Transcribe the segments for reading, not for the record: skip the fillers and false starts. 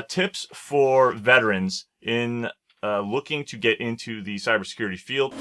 tips for veterans in looking to get into the cybersecurity field.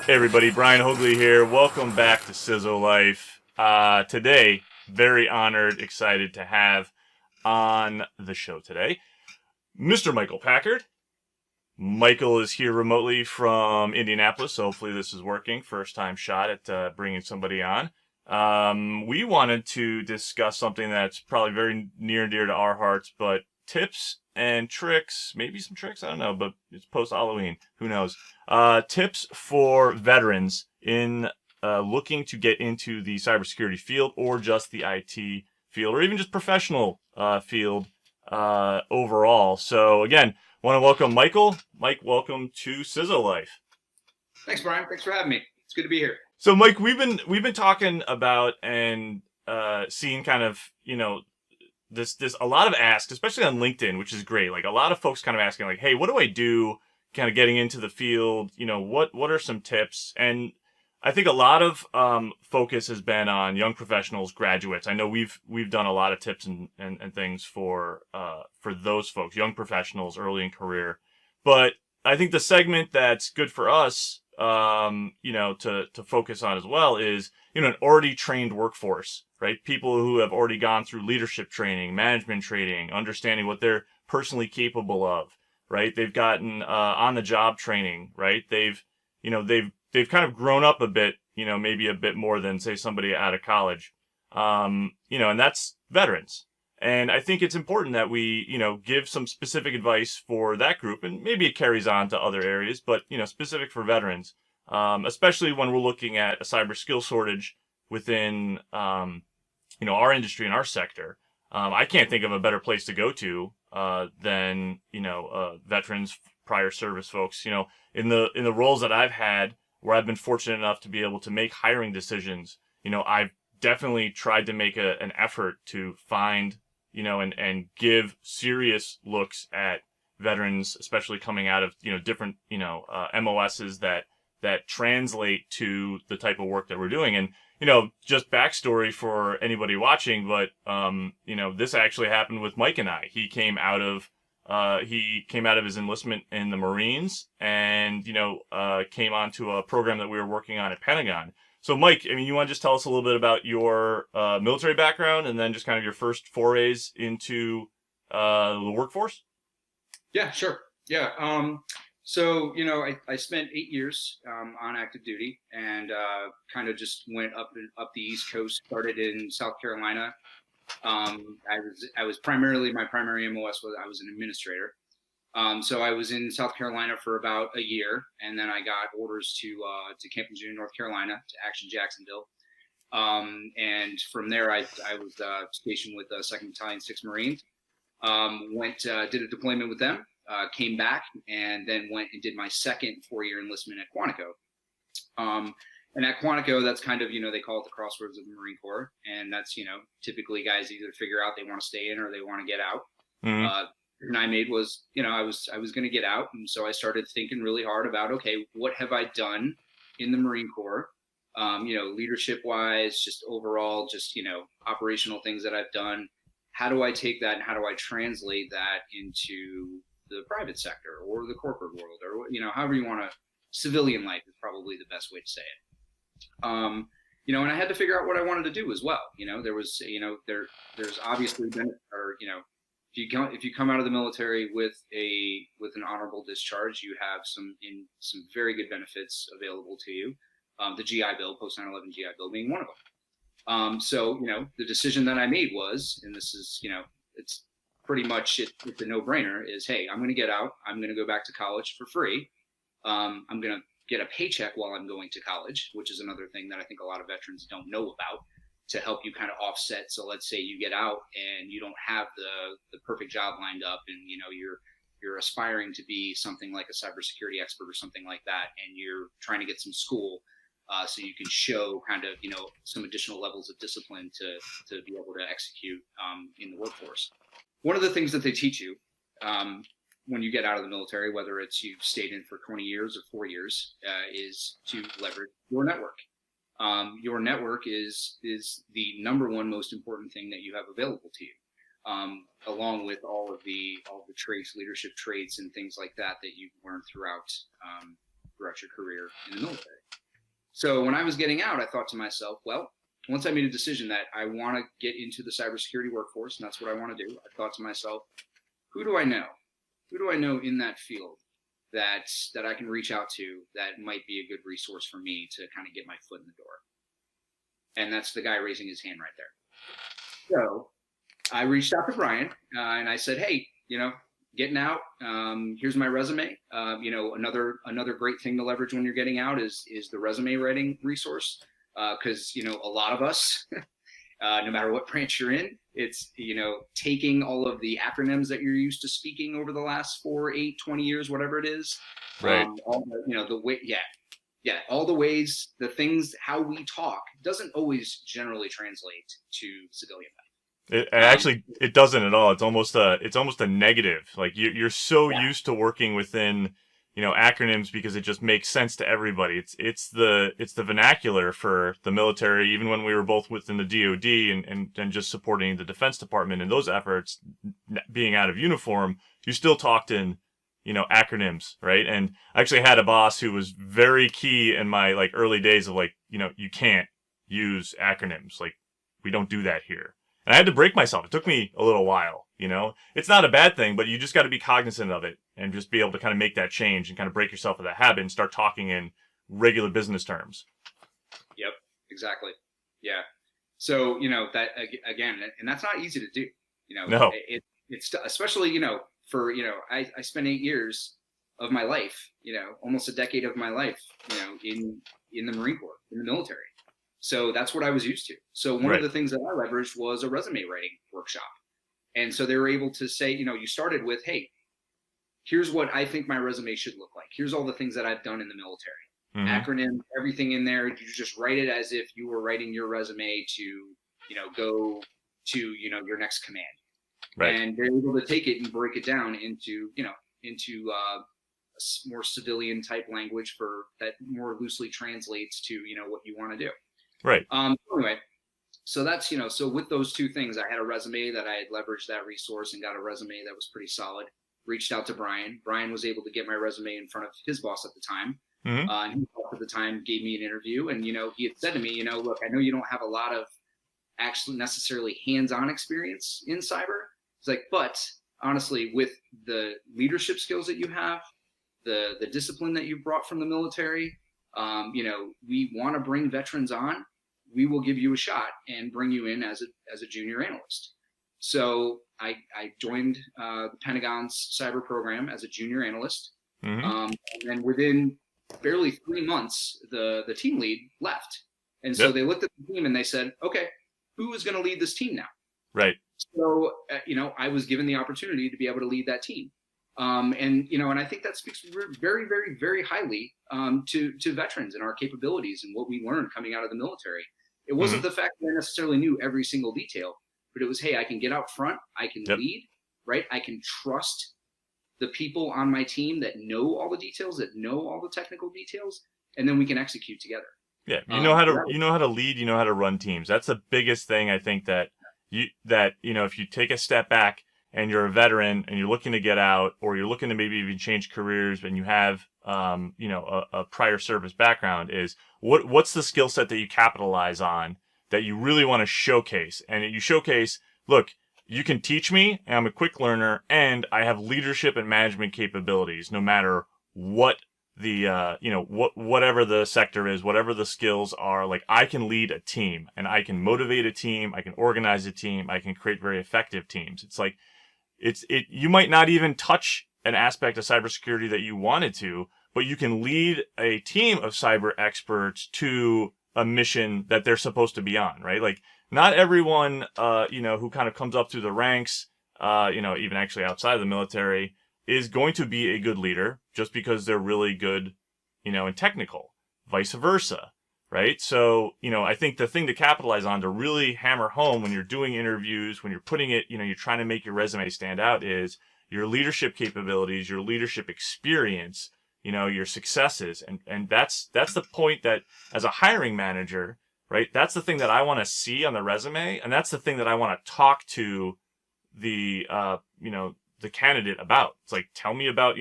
Hey everybody, Brian Hoagley here. Welcome back to cisolife. Today, very honored, excited to have on the show today, Mr. Michael Packard. Michael is here remotely from Indianapolis, so hopefully this is working. First time shot at bringing somebody on. We wanted to discuss something that's probably very near and dear to our hearts, but tips and tricks, maybe some tricks, I don't know, but it's post-Halloween, who knows. Tips for veterans in looking to get into the cybersecurity field or just the IT field or even just professional field overall. So again, want to welcome Michael. Mike, welcome to cisolife. Thanks, Brian. Thanks for having me. It's good to be here. So Mike, we've been talking about and seeing kind of, this a lot of asks, especially on LinkedIn, which is great. Like a lot of folks kind of asking like, hey, what do I do kind of getting into the field? What are some tips? And I think a lot of focus has been on young professionals, graduates. I know we've done a lot of tips and things for those folks, young professionals early in career. But I think the segment that's good for us, to focus on as well is, an already trained workforce, right? People who have already gone through leadership training, management training, understanding what they're personally capable of, right? They've gotten on the job training, right? They've kind of grown up a bit, maybe a bit more than say somebody out of college, and that's veterans. And I think it's important that we, give some specific advice for that group, and maybe it carries on to other areas, but, specific for veterans, especially when we're looking at a cyber skill shortage within, our industry and our sector. I can't think of a better place to go to than, veterans, prior service folks. In the roles that I've had, where I've been fortunate enough to be able to make hiring decisions, I've definitely tried to make an effort to find, and give serious looks at veterans, especially coming out of, different, MOSs that translate to the type of work that we're doing. And, just backstory for anybody watching, but, this actually happened with Mike and I. He came out of his enlistment in the Marines and, came onto a program that we were working on at Pentagon. So Mike, you want to just tell us a little bit about your military background and then just kind of your first forays into the workforce? Yeah, sure. Yeah. So, I spent 8 years on active duty and kind of just went up the East Coast, started in South Carolina. I was primarily, my primary MOS was I was an administrator. So I was in South Carolina for about a year, and then I got orders to Camp Lejeune, North Carolina, to Action Jacksonville. And from there, I was stationed with 2nd Battalion, 6th Marines. Did a deployment with them, came back, and then went and did my second 4-year enlistment at Quantico. And at Quantico, that's kind of, they call it the crossroads of the Marine Corps. And that's, typically guys either figure out they want to stay in or they want to get out. Mm-hmm. And I made was, I was going to get out. And so I started thinking really hard about, okay, what have I done in the Marine Corps? Leadership wise, just overall, just, operational things that I've done. How do I take that and how do I translate that into the private sector or the corporate world or, however you want to, civilian life is probably the best way to say it. And I had to figure out what I wanted to do as well. There was, there's obviously been, or, if you come out of the military with an honorable discharge, you have some very good benefits available to you. The GI Bill, post 9/11 GI Bill being one of them. So the decision that I made was, and this is it's pretty much it's a no-brainer, is hey, I'm going to get out. I'm going to go back to college for free. I'm going to get a paycheck while I'm going to college, which is another thing that I think a lot of veterans don't know about, to help you kind of offset. So let's say you get out and you don't have the perfect job lined up, and you're aspiring to be something like a cybersecurity expert or something like that, and you're trying to get some school so you can show kind of some additional levels of discipline to be able to execute in the workforce. One of the things that they teach you when you get out of the military, whether it's you've stayed in for 20 years or 4 years, is to leverage your network. your network is the number one most important thing that you have available to you, along with all of the traits, leadership traits, and things like that you've learned throughout your career in the military. So when I was getting out, I thought to myself, well, once I made a decision that I want to get into the cybersecurity workforce, and that's what I want to do, I thought to myself, who do I know? Who do I know in that field that I can reach out to that might be a good resource for me to kind of get my foot in the door? And that's the guy raising his hand right there. So I reached out to Brian and I said, hey, getting out, here's my resume. Another great thing to leverage when you're getting out is the resume writing resource. Because a lot of us, no matter what branch you're in, it's taking all of the acronyms that you're used to speaking over the last 4, 8, 20 years, whatever it is, right? All the the way, all the ways, the things, how we talk doesn't always generally translate to civilian life. It doesn't at all. It's almost a negative. Like you're so used to working within acronyms because it just makes sense to everybody. It's the vernacular for the military. Even when we were both within the DoD and just supporting the Defense Department in those efforts, being out of uniform, you still talked in acronyms, right? And I actually had a boss who was very key in my early days of you can't use acronyms. We don't do that here. And I had to break myself. It took me a little while, It's not a bad thing, but you just got to be cognizant of it and just be able to kind of make that change and kind of break yourself of that habit and start talking in regular business terms. Yep, exactly. Yeah. So, that again, and that's not easy to do, No. It's especially, for, I spent 8 years of my life, almost a decade of my life, in the Marine Corps, in the military. So that's what I was used to. So one of the things that I leveraged was a resume writing workshop. And so they were able to say, you started with, hey, here's what I think my resume should look like. Here's all the things that I've done in the military. Acronym, everything in there. You just write it as if you were writing your resume to, go to, your next command. Right. And they're able to take it and break it down into more civilian type language for that more loosely translates to, what you want to do. Right. Anyway, so that's, so with those two things, I had a resume that I had leveraged that resource and got a resume that was pretty solid. Reached out to Brian. Brian was able to get my resume in front of his boss at the time. And his boss at the time gave me an interview, and, he had said to me, look, I know you don't have a lot of actually necessarily hands-on experience in cyber. It's like, but honestly, with the leadership skills that you have, the discipline that you brought from the military, we want to bring veterans on. We will give you a shot and bring you in as a junior analyst. So I joined the Pentagon's cyber program as a junior analyst. And then within barely 3 months, the team lead left. And so they looked at the team and they said, okay, who is going to lead this team now? Right. So, I was given the opportunity to be able to lead that team. And I think that speaks very, very, very highly to veterans and our capabilities and what we learned coming out of the military. It wasn't the fact that I necessarily knew every single detail, but it was, hey, I can get out front, I can lead, right? I can trust the people on my team that know all the details, that know all the technical details, and then we can execute together. Yeah, you know how to lead, you know how to run teams. That's the biggest thing I think that if you take a step back and you're a veteran and you're looking to get out, or you're looking to maybe even change careers, and you have a prior service background, is what's the skill set that you capitalize on that you really want to showcase? And you showcase, look, you can teach me, and I'm a quick learner, and I have leadership and management capabilities no matter what the whatever the sector is, whatever the skills are. Like, I can lead a team, and I can motivate a team, I can organize a team, I can create very effective teams. It's like you might not even touch an aspect of cybersecurity that you wanted to, but you can lead a team of cyber experts to a mission that they're supposed to be on, right? Like, not everyone who kind of comes up through the ranks, even actually outside of the military, is going to be a good leader just because they're really good, and technical, vice versa, right? So, I think the thing to capitalize on, to really hammer home when you're doing interviews, when you're putting it, you're trying to make your resume stand out, is your leadership capabilities, your leadership experience, your successes. And that's the point that as a hiring manager, right? That's the thing that I want to see on the resume. And that's the thing that I want to talk to the, the candidate about. It's like, tell me about,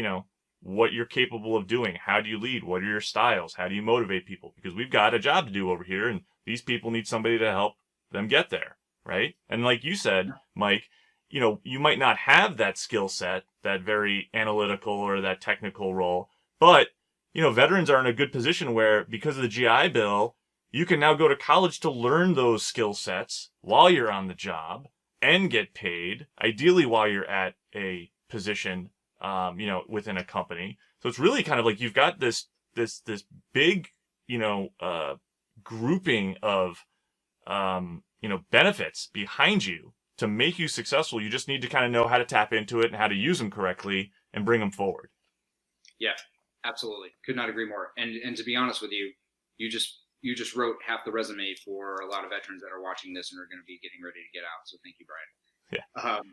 what you're capable of doing. How do you lead? What are your styles? How do you motivate people? Because we've got a job to do over here, and these people need somebody to help them get there, right? And like you said, Mike, you might not have that skill set, that very analytical or that technical role, but, veterans are in a good position where, because of the GI Bill, you can now go to college to learn those skill sets while you're on the job and get paid, ideally while you're at a position within a company. So it's really kind of like you've got this big, grouping of, benefits behind you to make you successful. You just need to kind of know how to tap into it and how to use them correctly and bring them forward. Yeah, absolutely. Could not agree more. And to be honest with you, you just wrote half the resume for a lot of veterans that are watching this and are going to be getting ready to get out. So thank you, Brian. Yeah.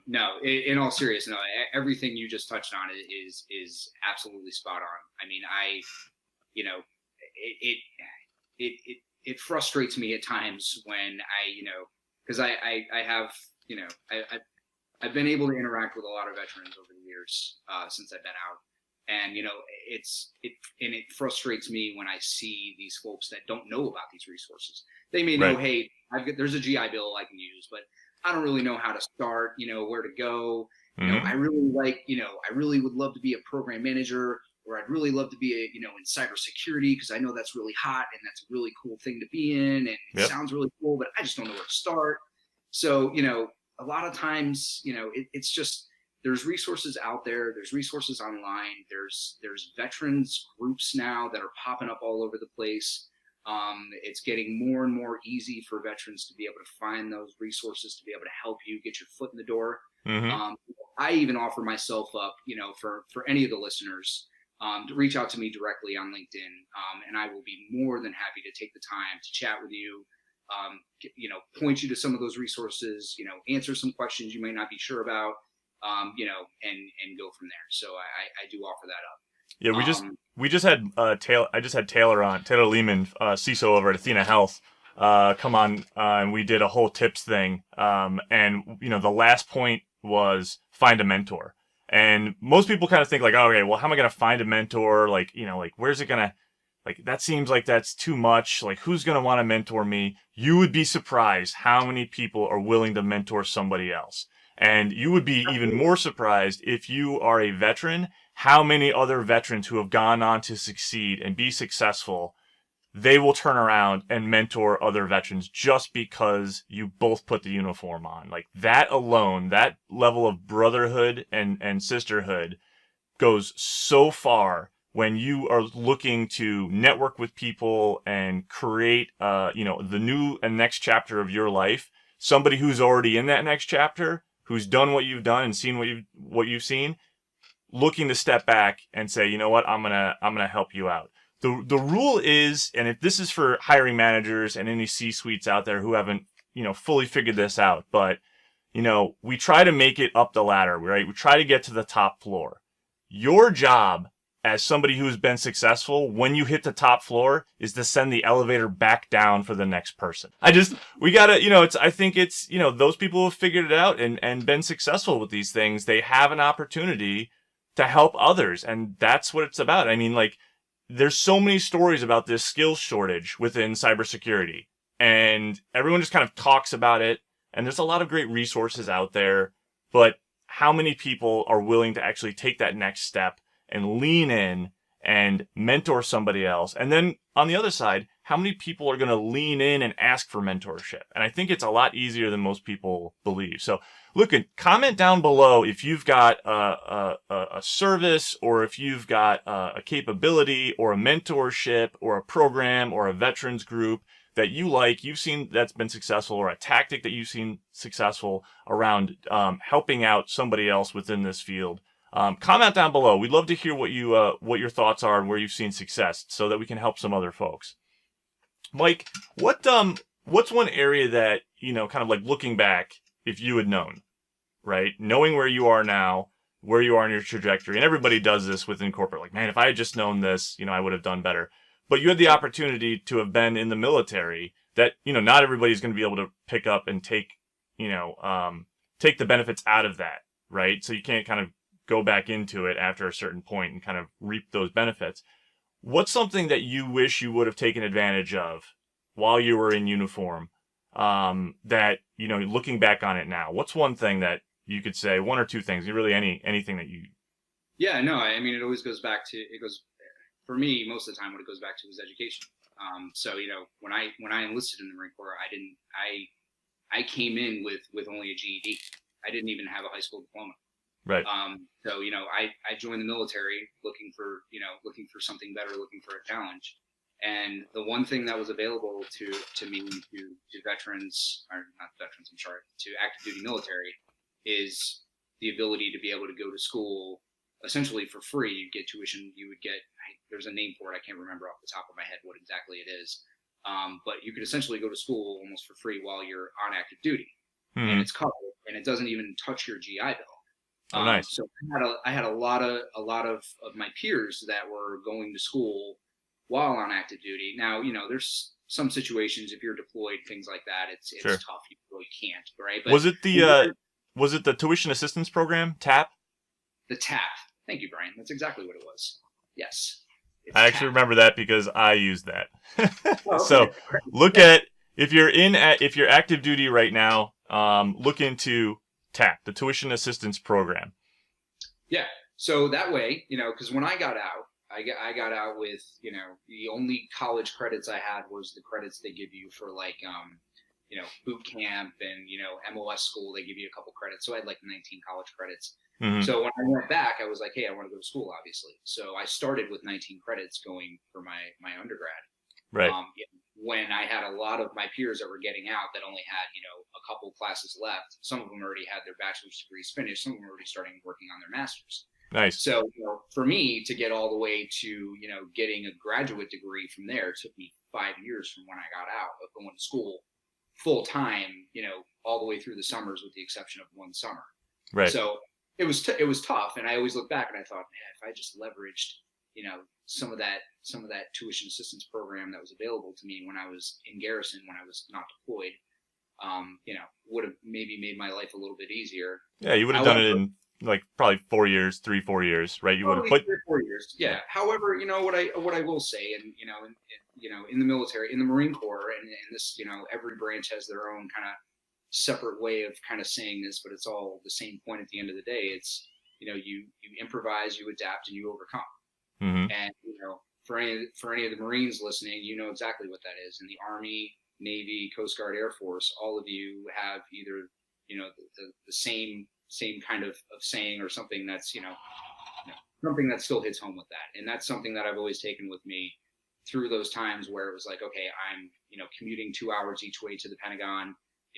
No, in all seriousness, no, everything you just touched on is absolutely spot on. I mean, it frustrates me at times when because I have, I've been able to interact with a lot of veterans over the years since I've been out. And, it frustrates me when I see these folks that don't know about these resources. They may know, hey, there's a GI Bill I can use, but I don't really know how to start, where to go. I really would love to be a program manager, or I'd really love to be in cybersecurity, because I know that's really hot and that's a really cool thing to be in. And it sounds really cool, but I just don't know where to start. So, a lot of times, it's just, there's resources out there. There's resources online. There's veterans groups now that are popping up all over the place. It's getting more and more easy for veterans to be able to find those resources, to be able to help you get your foot in the door. Mm-hmm. I even offer myself up, for any of the listeners, to reach out to me directly on LinkedIn. And I will be more than happy to take the time to chat with you, point you to some of those resources, answer some questions you might not be sure about, and go from there. So I do offer that up. Yeah, we just had Taylor. I just had Taylor on, Taylor Lehman, CISO over at Athena Health, come on, and we did a whole tips thing. And the last point was find a mentor. And most people kind of think like, oh, okay, well, how am I going to find a mentor? Like, where's it gonna? Like, that seems like that's too much. Like, who's going to want to mentor me? You would be surprised how many people are willing to mentor somebody else. And you would be even more surprised if you are a veteran, how many other veterans who have gone on to succeed and be successful, they will turn around and mentor other veterans just because you both put the uniform on. Like, that alone, that level of brotherhood and sisterhood goes so far when you are looking to network with people and create, the new and next chapter of your life. Somebody who's already in that next chapter, who's done what you've done and seen what you've seen, looking to step back and say, you know what, I'm gonna help you out. The rule is, and if this is for hiring managers and any C-suites out there who haven't, fully figured this out, but, we try to make it up the ladder, right? We try to get to the top floor. Your job as somebody who's been successful, when you hit the top floor, is to send the elevator back down for the next person. We gotta, I think it's, those people who have figured it out and been successful with these things, they have an opportunity to help others. And that's what it's about. I mean, like, there's so many stories about this skills shortage within cybersecurity, and everyone just kind of talks about it. And there's a lot of great resources out there, but how many people are willing to actually take that next step and lean in and mentor somebody else? And then on the other side, how many people are going to lean in and ask for mentorship? And I think it's a lot easier than most people believe. So look, comment down below if you've got a service, or if you've got a capability or a mentorship or a program or a veterans group that you've seen that's been successful, or a tactic that you've seen successful around helping out somebody else within this field. Comment down below. We'd love to hear what your thoughts are and where you've seen success, so that we can help some other folks. Mike, what's one area that, kind of like looking back, if you had known, right? Knowing where you are now, where you are in your trajectory. And everybody does this within corporate. Like, man, if I had just known this, I would have done better. But you had the opportunity to have been in the military that, not everybody's going to be able to pick up and take, take the benefits out of that, right? So you can't kind of go back into it after a certain point and kind of reap those benefits. What's something that you wish you would have taken advantage of while you were in uniform, that, looking back on it now, what's one thing that you could say, one or two things, really anything that you... Yeah, no, I mean, it always goes back to, for me, most of the time what it goes back to is education. So, when I enlisted in the Marine Corps, I came in with only a GED. I didn't even have a high school diploma. Right. So, I joined the military looking for something better, looking for a challenge. And the one thing that was available to me, to veterans, or not veterans, I'm sorry, to active duty military, is the ability to be able to go to school essentially for free. You get tuition, there's a name for it, I can't remember off the top of my head what exactly it is. But you could essentially go to school almost for free while you're on active duty. Mm-hmm. And it's covered, and it doesn't even touch your GI Bill. Oh, nice. So I had a lot of my peers that were going to school while on active duty. Now, there's some situations, if you're deployed, things like that, it's sure. tough. You really can't, right? But was it the tuition assistance program, TAP? The TAP. Thank you, Brian. That's exactly what it was. Yes. I actually remember that because I used that. Oh, so look at, if you're active duty right now, look into TAP, the tuition assistance program. Yeah. So that way, because when I got out, I got out with, the only college credits I had was the credits they give you for like, boot camp and, MOS school. They give you a couple credits. So I had like 19 college credits. Mm-hmm. So when I went back, I was like, hey, I want to go to school, obviously. So I started with 19 credits going for my undergrad. Right. When I had a lot of my peers that were getting out that only had, a couple classes left. Some of them already had their bachelor's degrees finished. Some of them were already starting working on their master's. Nice. So, for me to get all the way to, getting a graduate degree from there took me 5 years from when I got out of going to school full time, all the way through the summers with the exception of one summer. Right. So it was tough. And I always look back and I thought, man, if I just leveraged, some of that tuition assistance program that was available to me when I was in garrison, when I was not deployed, would have maybe made my life a little bit easier. Yeah, you would have done it in like probably 4 years, 3-4 years, right? You would have put 3 or 4 years. Yeah. However, what I will say, and in the military, in the Marine Corps, and this, every branch has their own kind of separate way of kind of saying this, but it's all the same point at the end of the day. It's, you improvise, you adapt, and you overcome. Mm-hmm. And for any of the Marines listening, exactly what that is. In the Army, Navy, Coast Guard, Air Force, all of you have either the same kind of saying or something that's something that still hits home with that. And that's something that I've always taken with me through those times where it was like, okay, I'm commuting 2 hours each way to the Pentagon.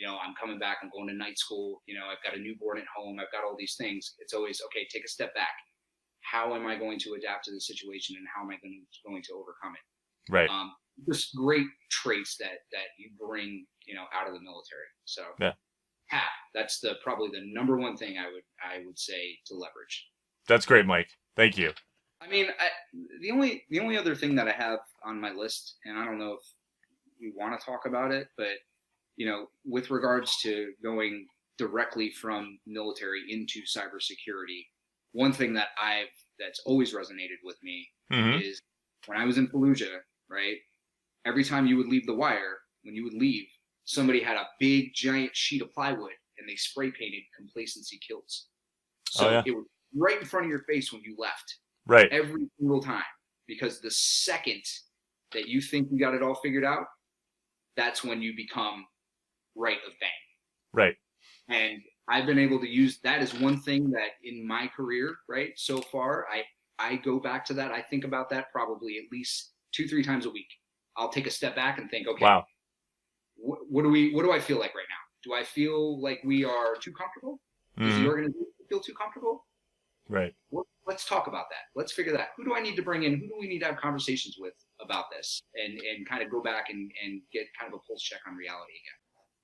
I'm coming back, I'm going to night school, I've got a newborn at home, I've got all these things. It's always, okay, take a step back. How am I going to adapt to the situation, and how am I going to overcome it? Right. Just great traits that you bring, out of the military. So yeah, that's probably the number one thing I would say to leverage. That's great, Mike. Thank you. I mean, the only other thing that I have on my list, and I don't know if we want to talk about it, but with regards to going directly from military into cybersecurity, one thing that's always resonated with me mm-hmm. is when I was in Fallujah, right? Every time you would leave the wire, when you would leave, somebody had a big giant sheet of plywood and they spray painted "Complacency Kills." So It was right in front of your face when you left. Right. Every single time. Because the second that you think you got it all figured out, that's when you become right of bang. Right. And I've been able to use that as one thing that in my career, right, so far, I go back to that. I think about that probably at least 2-3 times a week. I'll take a step back and think, okay, wow, what do I feel like right now? Do I feel like we are too comfortable? Mm-hmm. Does the organization feel too comfortable? Right. Let's talk about that. Let's figure that out. Who do I need to bring in? Who do we need to have conversations with about this? And kind of go back and get kind of a pulse check on reality again.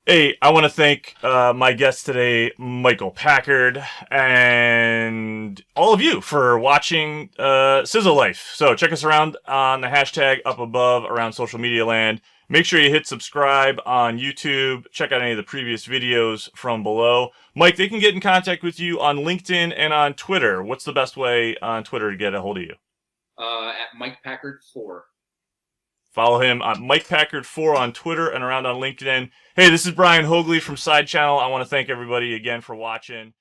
Hey, I want to thank my guest today, Michael Packard, and all of you for watching cisolife. So check us around on the hashtag up above around social media land. Make sure you hit subscribe on YouTube. Check out any of the previous videos from below. Mike, they can get in contact with you on LinkedIn and on Twitter. What's the best way on Twitter to get a hold of you? At Mike Packard 4. Follow him on Mike Packard 4 on Twitter and around on LinkedIn. Hey, this is Brian Hoagley from SideChannel. I want to thank everybody again for watching.